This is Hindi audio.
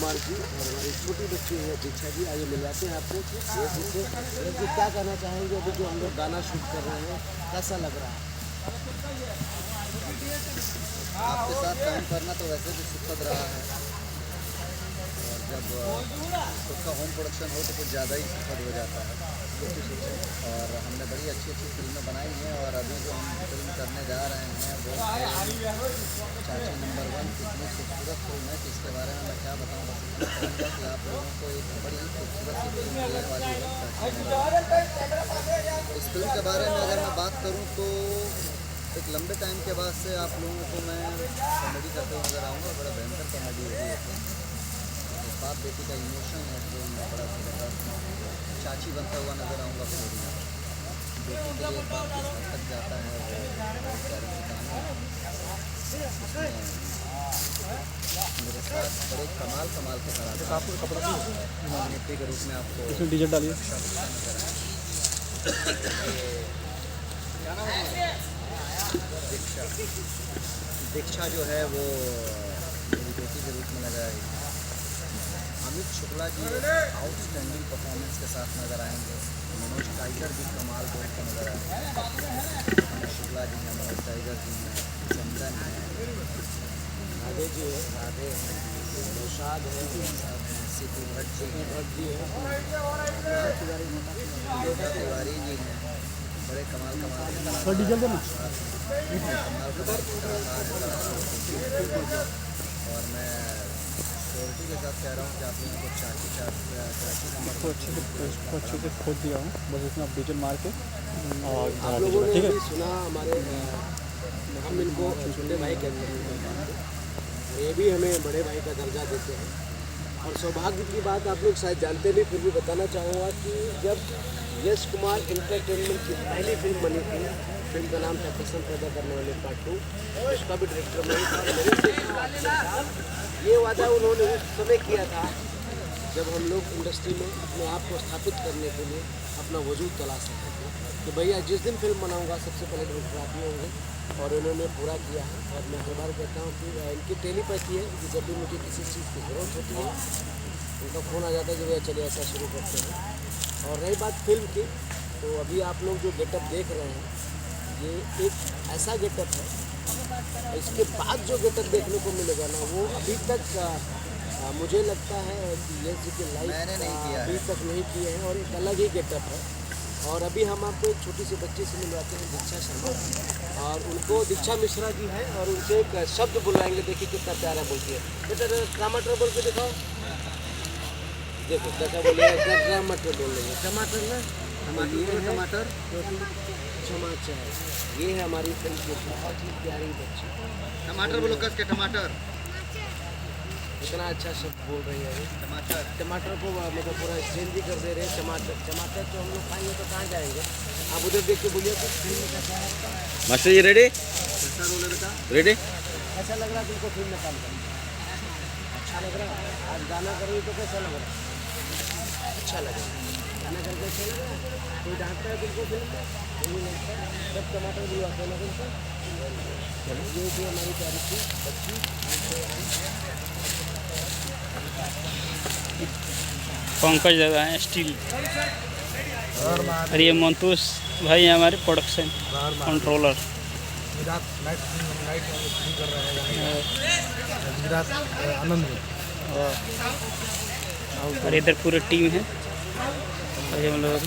कुमार जी और हमारी छोटी बच्ची है दीक्षा जी। आइए मिलवाते हैं आपको। ये जी क्या कहना चाहेंगे अभी जो हम लोग गाना शूट कर रहे हैं, कैसा लग रहा है? आपके साथ काम करना तो वैसे भी सुखद रहा है, और जब खुद का होम प्रोडक्शन हो तो कुछ ज़्यादा ही सुखद हो जाता है। और हमने बड़ी अच्छी अच्छी फिल्में बनाई हैं, और अभी जो हम फिल्म करने जा रहे हैं वो चाची नंबर 1 कितनी खूबसूरत फिल्म है कि इसके बारे में मैं क्या बताऊँ। बस इतना कहूँगा कि आप लोगों को एक बड़ी ही खूबसूरत सी फिल्म मिलने वाली है चाची नंबर 1। इस फिल्म के बारे में अगर मैं बात करूँ तो एक लंबे टाइम के बाद से आप लोगों को मैं कॉमेडी करते हुए नजर आऊँगा। बड़ा भयंकर कॉमेडी होगी है। बाप बेटी का इमोशन है तो मैं बड़ा ज़बरदस्त चाची बनता हुआ नजर आऊँगा। फिर बेटी के लिए बाप किस हद तक जाता है वो प्यारी सी कहानी है। मेरे साथ बड़े कमाल के कलाकार अभिनेत्री के रूप में आपको डीजे डालिए। दीक्षा जो है वो मेरी बेटी के रूप में नजर आएगी। अमित शुक्ला जी आउटस्टैंडिंग परफॉर्मेंस के साथ नजर आएंगे। मनोज टाइगर जी कमाल बोल के नजर आएंगे। अमित शुक्ला जी हैं, मनोज टाइगर जी हैं, चंदन है, राधे जी है, राधे हैं, नौशाद है, सीपी भट्ट जी हैं, जी है, तिवारी जी हैं। बड़े कमाल के डीजल देना। और मैं श्योरिटी के साथ कह रहा हूँ कि आप लोगों को चाची नंबर को अच्छे से खोद दिया हूँ, बस इसमें आप डीजल मार के और आप लोगों ने भी सुना हमारे, हम इनको छोटे भाई कहते हैं, ये भी हमें बड़े भाई का दर्जा देते हैं। और सौभाग्य की बात आप लोग शायद जानते नहीं, फिर भी बताना चाहूँगा कि जब यश कुमार इंटरटेनमेंट की पहली फिल्म बनी थी, फिल्म का नाम था कसम पैदा करने वाले पार्ट 2, उसका भी डायरेक्टर मैं था। मेरे से ये वादा उन्होंने उस समय किया था जब हम लोग इंडस्ट्री में अपने आप को स्थापित करने के लिए अपना वजूद तलाश रहे थे कि भैया जिस दिन फिल्म बनाऊंगा सबसे पहले डायरेक्टर आप ही होंगे, और उन्होंने पूरा किया है। और मैं हर बार कहता हूँ कि इनकी टेलीपैथी है कि जब भी मुझे किसी चीज़ की ज़रूरत होती है उनका फ़ोन आ जाता है कि भैया चलिए ऐसा शुरू करते हैं। और रही बात फिल्म की, तो अभी आप लोग जो गेटअप देख रहे हैं ये एक ऐसा गेटअप है, इसके बाद जो गेटअप देखने को मिलेगा ना वो अभी तक मुझे लगता है कि यश जी की लाइफ अभी तक नहीं किए हैं, और एक अलग ही गेटअप है। और अभी हम आपको एक छोटी सी बच्ची से मिलवाते हैं, दीक्षा शर्मा, और उनको दीक्षा मिश्रा जी हैं, और उनसे एक शब्द बुलवाएंगे। देखिए कितना प्यारा बोलती है। बेटा टमाटर बोल के दिखाओ, देखो कैसा बोलिए, टमाटर बोल रही है। टमाटर ना टमाटर समाचार, ये है हमारी फिल्म की बहुत ही प्यारी बच्ची। टमाटर बोलो कस के, टमाटर इतना अच्छा शब्द बोल रही है। टमाटर को मतलब पूरा एक्सचेंज भी कर दे रहे हैं। टमाटर तो हम लोग खाएंगे तो कहाँ जाएंगे। आप उधर देख के बोलिए कुछ फिल्म में कैसा है आपका मास्टर जी रेडी? कैसा रोल है बेटा? रेडी? ऐसा लग रहा है तुमको फिल्म में काम करना अच्छा लग रहा है? आज गाना करोगे तो कैसा लग रहा है? अच्छा लग रहा है गाना करके, अच्छा लग रहा है? कोई डांटता है तुमको फिल्म में? नहीं लगता है? सब टमाटर भी आते हैं ना तुमको। ये थी हमारी प्यारी सी बच्ची। पंकज दादा हैं स्टील, और ये मंतोष भाई हैं हमारे प्रोडक्शन कंट्रोलर। गुजरात आनंद में, और इधर पूरी टीम है, और ये हम लोग